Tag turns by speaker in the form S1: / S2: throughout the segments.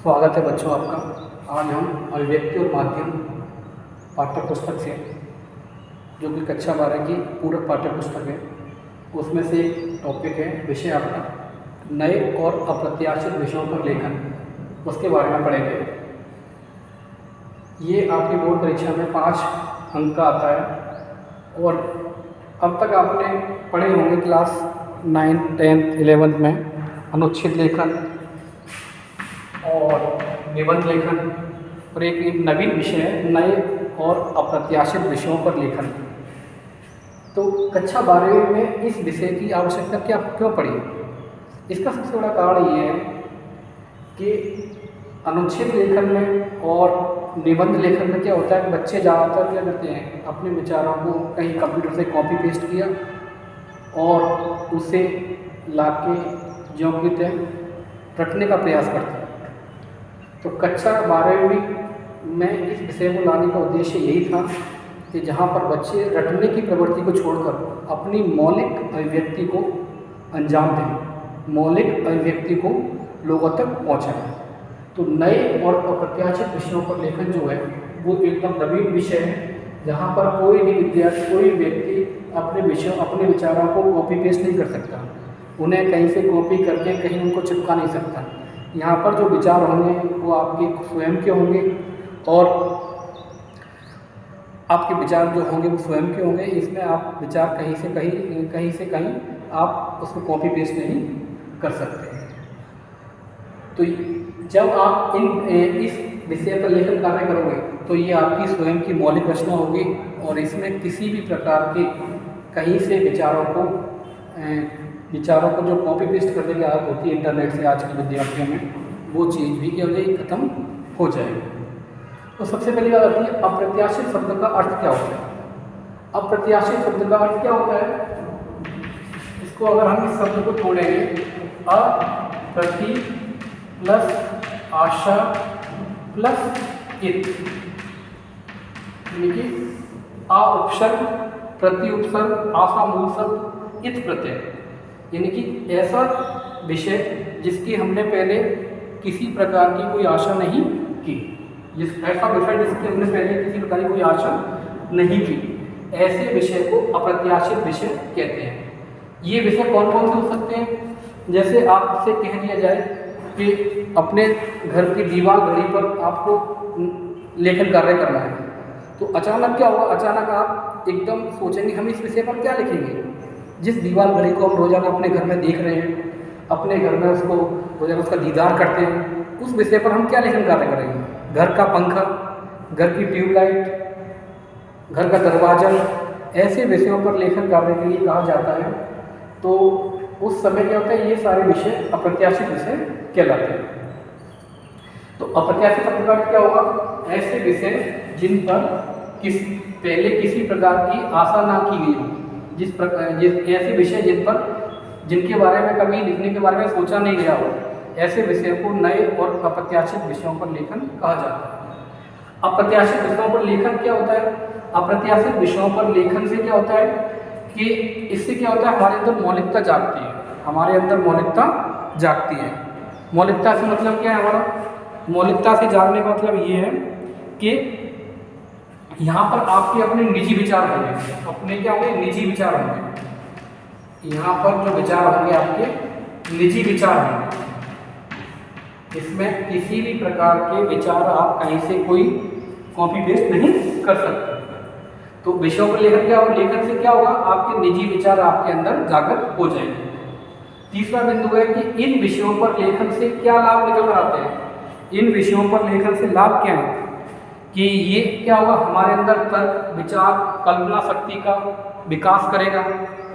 S1: स्वागत है बच्चों आपका। आज हम अभिव्यक्ति और माध्यम पाठ्य पुस्तक से, जो कि कक्षा 12 की पूरक पाठ्य पुस्तक है, उसमें से एक टॉपिक है, विषय आपका नए और अप्रत्याशित विषयों पर लेखन, उसके बारे में पढ़ेंगे। ये आपकी बोर्ड परीक्षा में 5 अंक का आता है और अब तक आपने पढ़े होंगे क्लास 9, 10, 11 में अनुच्छेद लेखन और निबंध लेखन, और एक नवीन विषय है नए और अप्रत्याशित विषयों पर लेखन। तो कक्षा 12 में इस विषय की आवश्यकता क्यों पड़ी? इसका सबसे बड़ा कारण ये है कि अनुच्छेद लेखन में और निबंध लेखन में क्या होता है, बच्चे ज़्यादातर क्या करते हैं, अपने विचारों को कहीं कंप्यूटर से कॉपी पेस्ट किया और उसे लाके ज्यों की त्यों रटने का प्रयास करते हैं। तो कक्षा 12वीं में इस विषय को लाने का उद्देश्य यही था कि जहाँ पर बच्चे रटने की प्रवृत्ति को छोड़कर अपनी मौलिक अभिव्यक्ति को अंजाम दें, मौलिक अभिव्यक्ति को लोगों तक पहुँचाएं। तो नए और अप्रत्याशित विषयों पर लेखन जो है वो एकदम नवीन विषय है, जहाँ पर कोई भी विद्यार्थी, कोई व्यक्ति अपने विचारों को कॉपी पेस्ट नहीं कर सकता, उन्हें कहीं से कॉपी करके कहीं उनको चिपका नहीं सकता। यहाँ पर जो विचार होंगे वो आपके स्वयं के होंगे और आपके विचार जो होंगे वो स्वयं के होंगे। इसमें आप विचार कहीं से कहीं आप उसको कॉपी पेस्ट नहीं कर सकते। तो जब आप इस विषय पर लेखन कार्य करोगे तो ये आपकी स्वयं की मौलिक रचना होगी और इसमें किसी भी प्रकार के कहीं से विचारों को जो कॉपी पेस्ट करने की आदत होती है इंटरनेट से आज के विद्यार्थियों में, वो चीज़ भी क्या हो जाएगी, खत्म हो जाएगी। तो सबसे पहली बात आती है अप्रत्याशित शब्द का अर्थ क्या होता है। अप्रत्याशित शब्द का अर्थ क्या होता है, इसको अगर हम इस शब्द को तोड़ेंगे, अप्रति प्लस आशा प्लस इत, यानी कि आ उपसर्ग, प्रति उपसर्ग, आशा मूल शब्द, इत प्रत्यय, यानी कि ऐसा विषय जिसकी हमने पहले किसी प्रकार की कोई आशा नहीं की, ऐसा विषय जिसकी हमने पहले किसी प्रकार की कोई आशा नहीं की, ऐसे विषय को अप्रत्याशित विषय कहते हैं। ये विषय कौन कौन से हो सकते हैं? जैसे आपसे कह दिया जाए कि अपने घर की दीवार घड़ी पर आपको लेखन कार्य करना है, तो अचानक क्या होगा, अचानक आप एकदम सोचेंगे हम इस विषय पर क्या लिखेंगे। जिस दीवार घड़ी को हम रोज़ाना अपने घर में देख रहे हैं, अपने घर में उसको रोज़ाना उसका दीदार करते हैं, उस विषय पर हम क्या लेखन कार्य करेंगे। घर का पंखा, घर की ट्यूबलाइट, घर का दरवाजा, ऐसे विषयों पर लेखन कार्य के लिए कहा जाता है। तो उस समय क्या होता है, ये सारे विषय अप्रत्याशित विषय कहलाते हैं। तो अप्रत्याशित शब्द का अर्थ क्या होगा, ऐसे विषय जिन पर पहले किसी प्रकार की आशा ना की गई हो, ऐसे विषय जिनके बारे में कभी लिखने के बारे में सोचा नहीं गया हो, ऐसे विषय को नए और अप्रत्याशित विषयों पर लेखन कहा जाता है। अप्रत्याशित विषयों पर लेखन क्या होता है? अप्रत्याशित विषयों पर लेखन से क्या होता है कि इससे क्या होता है, हमारे अंदर मौलिकता जागती है, हमारे अंदर मौलिकता जागती है। मौलिकता से मतलब क्या है हमारा? मौलिकता से जागने का मतलब ये है कि यहाँ पर आपके अपने निजी विचार होंगे, अपने क्या होंगे, निजी विचार होंगे। यहाँ पर जो विचार होंगे आपके निजी विचार होंगे, इसमें किसी भी प्रकार के विचार आप कहीं से कोई कॉपी पेस्ट नहीं कर सकते। तो विषयों पर लेखन क्या होगा, लेखन से क्या होगा, आपके निजी विचार आपके अंदर जागृत हो जाएंगे। तीसरा बिंदु है कि इन विषयों पर लेखन से क्या लाभ निकल कर आते हैं। इन विषयों पर लेखन से लाभ क्या है कि ये क्या होगा, हमारे अंदर तर्क, विचार, कल्पना शक्ति का विकास करेगा।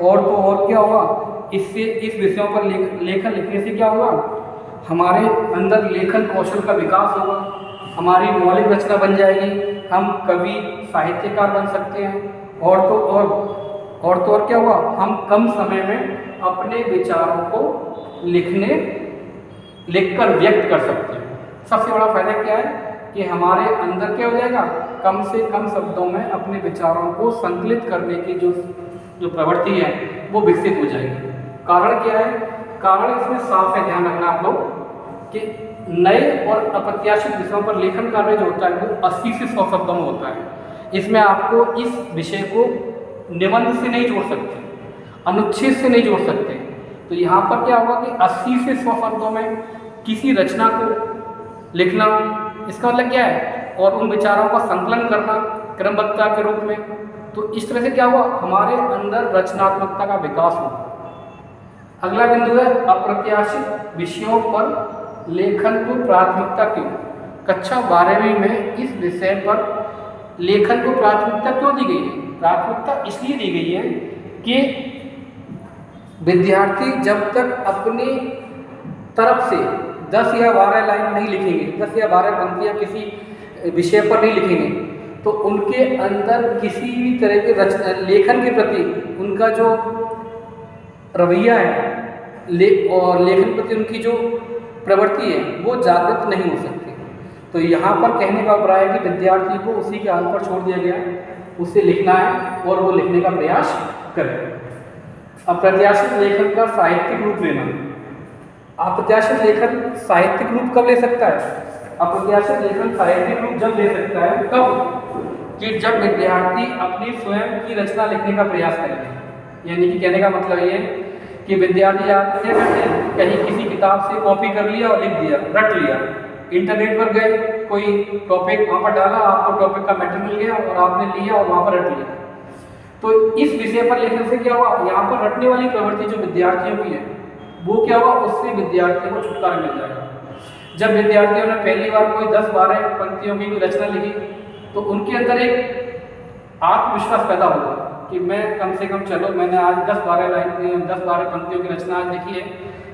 S1: और तो और क्या होगा, इससे इस विषयों पर लेखन लिखने से क्या होगा, हमारे अंदर लेखन कौशल का विकास होगा, हमारी मौलिक रचना बन जाएगी, हम कवि, साहित्यकार बन सकते हैं। और तो और क्या होगा, हम कम समय में अपने विचारों को लिखकर व्यक्त कर सकते हैं। सबसे बड़ा फायदा क्या है कि हमारे अंदर क्या हो जाएगा, कम से कम शब्दों में अपने विचारों को संकलित करने की जो प्रवृत्ति है वो विकसित हो जाएगी। कारण क्या है, कारण इसमें साफ है, ध्यान रखना आप लोग कि नए और अप्रत्याशित विषयों पर लेखन कार्य जो होता है वो 80 से 100 शब्दों में होता है। इसमें आपको इस विषय को निबंध से नहीं जोड़ सकते, अनुच्छेद से नहीं जोड़ सकते। तो यहाँ पर क्या होगा कि 80 से 100 शब्दों में किसी रचना को लिखना, इसका मतलब क्या है, और उन विचारों का संकलन करना क्रमबद्धता के रूप में। तो इस तरह से क्या हुआ, हमारे अंदर रचनात्मकता का विकास हुआ। अगला बिंदु है अप्रत्याशित विषयों पर लेखन को प्राथमिकता क्यों। कक्षा 12वीं में इस विषय पर लेखन को प्राथमिकता क्यों दी गई है? प्राथमिकता इसलिए दी गई है कि विद्यार्थी जब तक अपनी तरफ से 10 या 12 लाइन नहीं लिखेंगे, 10 या 12 पंक्तियाँ किसी विषय पर नहीं लिखेंगे, तो उनके अंदर किसी भी तरह के लेखन के प्रति उनका जो रवैया है और लेखन के प्रति उनकी जो प्रवृत्ति है वो जागृत नहीं हो सकती। तो यहाँ पर कहने का अभिप्राय है कि विद्यार्थी को उसी के हाल पर छोड़ दिया गया है, उसे लिखना है और वो लिखने का प्रयास करे। अप्रत्याशित लेखन का साहित्यिक रूप लेना। अप्रत्याशित लेखन साहित्यिक रूप कब ले सकता है? अप्रत्याशित लेखन साहित्यिक रूप जब ले सकता है, कब? कि जब विद्यार्थी अपनी स्वयं की रचना लिखने का प्रयास करेंगे। यानी कि कहने का मतलब ये कि विद्यार्थी क्या करते हैं, कहीं किसी किताब से कॉपी कर लिया और लिख दिया, रट लिया, इंटरनेट पर गए, कोई टॉपिक वहाँ पर डाला, आपको टॉपिक का मैटर मिल गया और आपने लिया और वहाँ पर रट लिया। तो इस विषय पर लेखन से क्या हुआ, यहाँ पर रटने वाली प्रवृत्ति जो विद्यार्थियों की है वो क्या हुआ, उससे विद्यार्थियों को छुटकारा मिल जाएगा। जब विद्यार्थियों ने पहली बार कोई 10-12 पंक्तियों की कोई रचना लिखी तो उनके अंदर एक आत्मविश्वास पैदा होगा कि मैं कम से कम, चलो मैंने आज 10-12 लाइन 10-12 पंक्तियों की रचना आज लिखी है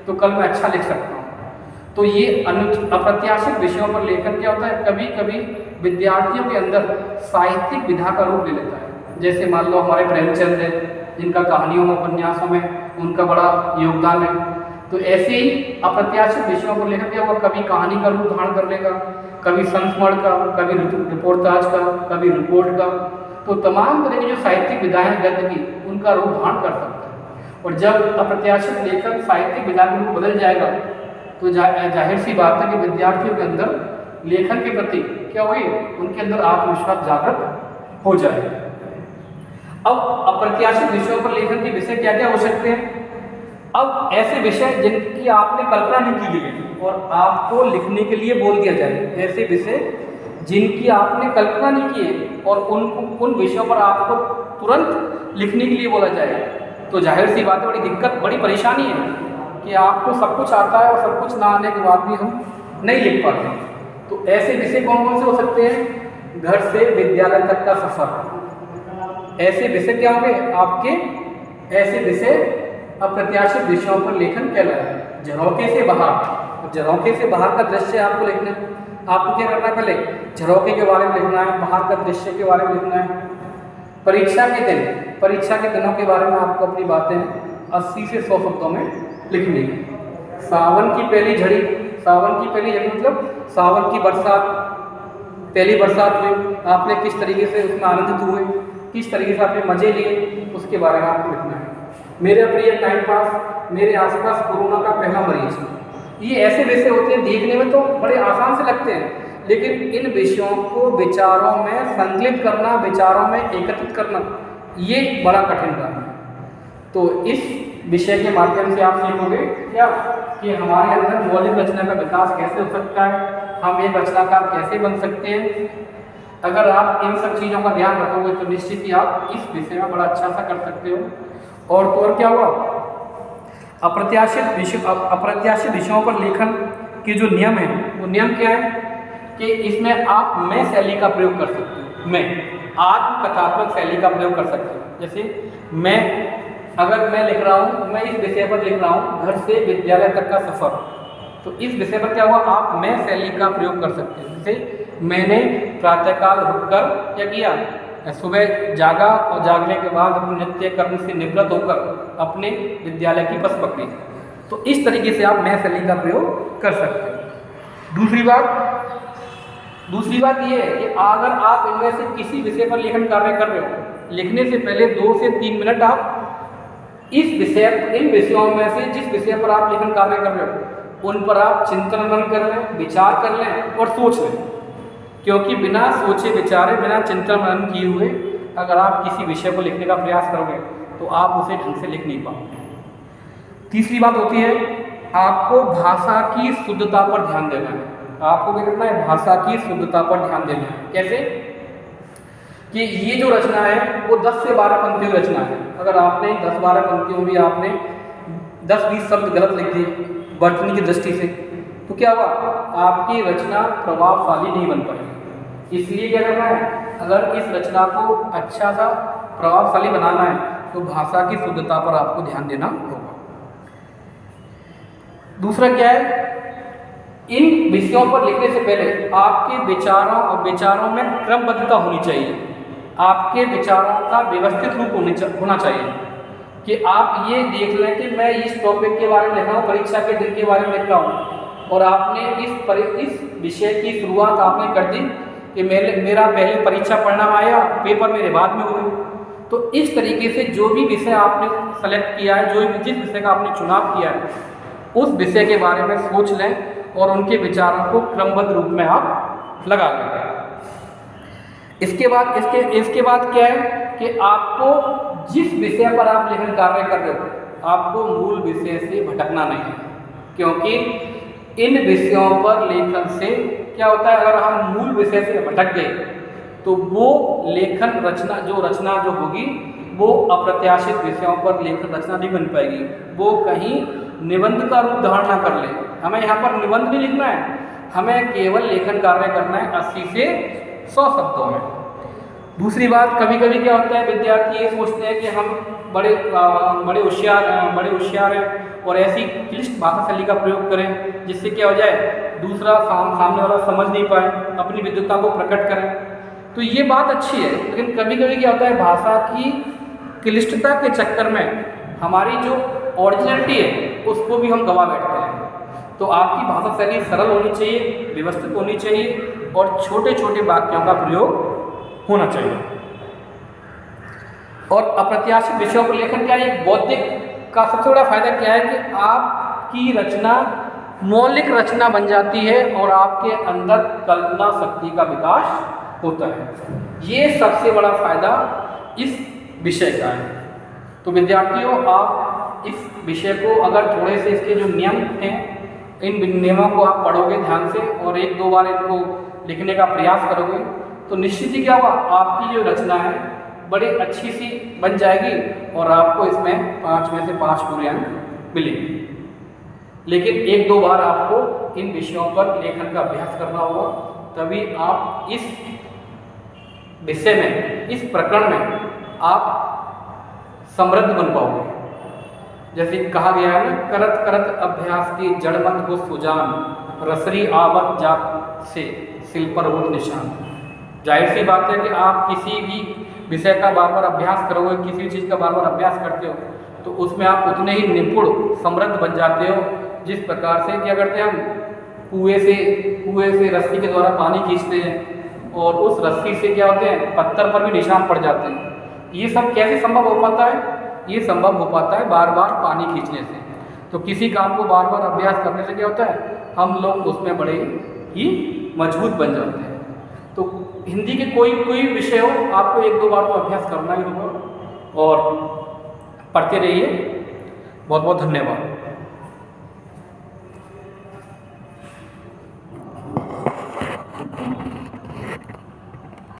S1: तो कल मैं अच्छा लिख सकता हूँ। तो ये अप्रत्याशित विषयों पर लेखन क्या होता है, कभी कभी विद्यार्थियों के अंदर साहित्यिक विधा का रूप ले लेता है। जैसे मान लो हमारे प्रेमचंद है, जिनका कहानियों में उपन्यासों में उनका बड़ा योगदान है। तो ऐसे ही अप्रत्याशित विषयों को लेकर क्या होगा, कभी कहानी का रूप धारण कर लेगा, कभी संस्मरण का, कभी रिपोर्टाज का, कभी रिपोर्ट का। तो तमाम तरह की जो साहित्यिक विधाएं गद्य की, उनका रूप धारण कर सकता है। और जब अप्रत्याशित लेखन साहित्यिक विधा के रूप बदल जाएगा तो जाहिर सी बात है कि विद्यार्थियों के अंदर लेखन के प्रति क्या होगी, उनके अंदर आत्मविश्वास जागृत हो जाए। अब अप्रत्याशित विषयों पर लेखन के विषय क्या क्या हो सकते हैं? अब ऐसे विषय जिनकी आपने कल्पना नहीं की है और आपको लिखने के लिए बोल दिया जाए, ऐसे विषय जिनकी आपने कल्पना नहीं की है और उन विषयों पर आपको तुरंत लिखने के लिए बोला जाए, तो जाहिर सी बात है बड़ी दिक्कत, बड़ी परेशानी है कि आपको सब कुछ आता है और सब कुछ ना आने के बाद भी हम नहीं लिख पाते। तो ऐसे विषय कौन कौन से हो सकते हैं? घर से विद्यालय तक का सफर, ऐसे विषय क्या होंगे आपके? ऐसे विषय अप्रत्याशित विषयों पर लेखन कहलाए। झरोखे से बाहर, झरोखे से बाहर का दृश्य आपको लिखना है। आपको क्या करना है, पहले झरोखे के बारे में लिखना है, बाहर का दृश्य के बारे में लिखना है। परीक्षा के दिन, परीक्षा के दिनों के बारे में आपको अपनी बातें 80 से 100 शब्दों में लिखनी है। सावन की पहली झड़ी, सावन की पहली झड़ी मतलब सावन की बरसात, पहली बरसात हुई, आपने किस तरीके से उसमें आनंदित हुए, किस तरीके से आपने मजे लिए, उसके बारे में आपको लिखना है। मेरे प्रिय टाइम पास, मेरे आसपास कोरोना का पहला मरीज। ये ऐसे विषय होते हैं, देखने में तो बड़े आसान से लगते हैं, लेकिन इन विषयों को विचारों में संकलित करना, विचारों में एकत्रित करना, ये बड़ा कठिन काम है। तो इस विषय के माध्यम से आप सीखोगे क्या कि हमारे अंदर मौलिक रचना का विकास कैसे हो सकता है, हम एक रचनाकार कैसे बन सकते हैं। अगर आप इन सब चीज़ों का ध्यान रखोगे तो निश्चित ही आप इस विषय में बड़ा अच्छा सा कर सकते हो। और तो और क्या हुआ, अप्रत्याशित विषयों पर लेखन के जो नियम हैं, वो नियम क्या है कि इसमें आप मैं शैली का प्रयोग कर सकते हो। मैं आत्मकथात्मक शैली का प्रयोग कर सकते हो। जैसे मैं, अगर मैं लिख रहा हूँ, मैं इस विषय पर लिख रहा हूँ, घर से विद्यालय तक का सफ़र, तो इस विषय पर क्या हुआ, आप मैं शैली का प्रयोग कर सकते हैं। जैसे मैंने प्रातःकाल उठकर क्या किया, सुबह जागा और जागने के बाद अपने नित्य कर्म से निवृत्त होकर अपने विद्यालय की बस पकड़ी। तो इस तरीके से आप मैं शैली का प्रयोग कर सकते हैं। दूसरी बात ये है कि अगर आप इनमें से किसी विषय पर लेखन कार्य कर रहे हो, लिखने से पहले 2 से 3 मिनट आप इन विषयों में से जिस विषय पर आप लेखन कार्य कर रहे हो उन पर आप चिंतन मनन कर लें, विचार कर लें और सोच लें, क्योंकि बिना सोचे विचारे, बिना चिंतन मनन किए हुए अगर आप किसी विषय को लिखने का प्रयास करोगे तो आप उसे ढंग से लिख नहीं पाओगे। तीसरी बात होती है, आपको भाषा की शुद्धता पर ध्यान देना है। आपको क्या करना है? भाषा की शुद्धता पर ध्यान देना है। कैसे? कि ये जो रचना है वो 10 से 12 पंक्तियों की रचना है। अगर आपने 10-12 पंक्तियों में आपने 10-20 शब्द गलत लिख दिए वर्तनी की दृष्टि से, तो क्या हुआ? आपकी रचना प्रभावशाली नहीं बन पाएगी। इसलिए क्या करना है? अगर इस रचना को अच्छा सा प्रभावशाली बनाना है तो भाषा की शुद्धता पर आपको ध्यान देना होगा। दूसरा क्या है? इन विषयों पर लिखने से पहले आपके विचारों में क्रमबद्धता होनी चाहिए। आपके विचारों का व्यवस्थित रूप होना चाहिए कि आप ये देख लें कि मैं इस टॉपिक के बारे में लिख रहा हूँ, परीक्षा के दिन के बारे में लिख रहा हूँ, और आपने इस विषय की शुरुआत आपने कर दी कि मेरा पहले परीक्षा परिणाम आया, पेपर मेरे बाद में हुए। तो इस तरीके से जो भी विषय आपने सेलेक्ट किया है, जिस विषय का आपने चुनाव किया है, उस विषय के बारे में सोच लें और उनके विचारों को क्रमबद्ध रूप में आप लगा लें। इसके बाद क्या है कि आपको जिस विषय पर आप लेखन कार्य कर रहे हो, आपको मूल विषय से भटकना नहीं है, क्योंकि इन विषयों पर लेखन से क्या होता है? अगर हम मूल विषय से भटक गए तो वो रचना जो होगी वो अप्रत्याशित विषयों पर लेखन रचना नहीं बन पाएगी। वो कहीं निबंध का रूप धारण ना कर ले। हमें यहाँ पर निबंध नहीं लिखना है, हमें केवल लेखन कार्य करना है 80 से 100 शब्दों में। दूसरी बात, कभी कभी क्या होता है, विद्यार्थी ये सोचते हैं कि हम बड़े होशियार हैं और ऐसी क्लिष्ट भाषा शैली का प्रयोग करें जिससे क्या हो जाए, दूसरा सामने वाला समझ नहीं पाए, अपनी विद्वत्ता को प्रकट करें। तो ये बात अच्छी है, लेकिन कभी कभी क्या होता है, भाषा की क्लिष्टता के चक्कर में हमारी जो ओरिजिनलिटी है उसको भी हम गवा बैठते हैं। तो आपकी भाषा शैली सरल होनी चाहिए, व्यवस्थित होनी चाहिए और छोटे छोटे वाक्यों का प्रयोग होना चाहिए। और अप्रत्याशित विषयों पर लेखन क्या है? बौद्धिक का सबसे बड़ा फायदा क्या है कि आपकी रचना मौलिक रचना बन जाती है और आपके अंदर कल्पना शक्ति का विकास होता है। ये सबसे बड़ा फायदा इस विषय का है। तो विद्यार्थियों, आप इस विषय को अगर थोड़े से इसके जो नियम हैं, इन नियमों को आप पढ़ोगे ध्यान से और 1-2 बार इनको लिखने का प्रयास करोगे तो निश्चित ही क्या होगा, आपकी जो रचना है बड़ी अच्छी सी बन जाएगी और आपको इसमें 5 में से 5 पूरे अंक मिलेंगे। लेकिन 1-2 बार आपको इन विषयों पर लेखन का अभ्यास करना होगा, तभी आप इस विषय में, इस प्रकरण में आप समृद्ध बन पाओगे। जैसे कहा गया है ना, करत करत अभ्यास की जड़मत हो सुजान, रसरी आवत जात से सिल पर हो निशान। जाहिर सी बात है कि आप किसी भी विषय का बार बार अभ्यास करोगे, किसी चीज़ का बार बार अभ्यास करते हो तो उसमें आप उतने ही निपुण समृद्ध बन जाते हो, जिस प्रकार से क्या करते हैं, हम कुएं से रस्सी के द्वारा पानी खींचते हैं और उस रस्सी से क्या होते हैं, पत्थर पर भी निशान पड़ जाते हैं। ये सब कैसे संभव हो पाता है? ये संभव हो पाता है बार बार पानी खींचने से। तो किसी काम को बार बार अभ्यास करने से क्या होता है, हम लोग उसमें बड़े ही मजबूत बन जाते हैं। तो हिंदी के कोई विषय हो, आपको 1-2 बार तो अभ्यास करना ही होगा और पढ़ते रहिए। बहुत बहुत धन्यवाद।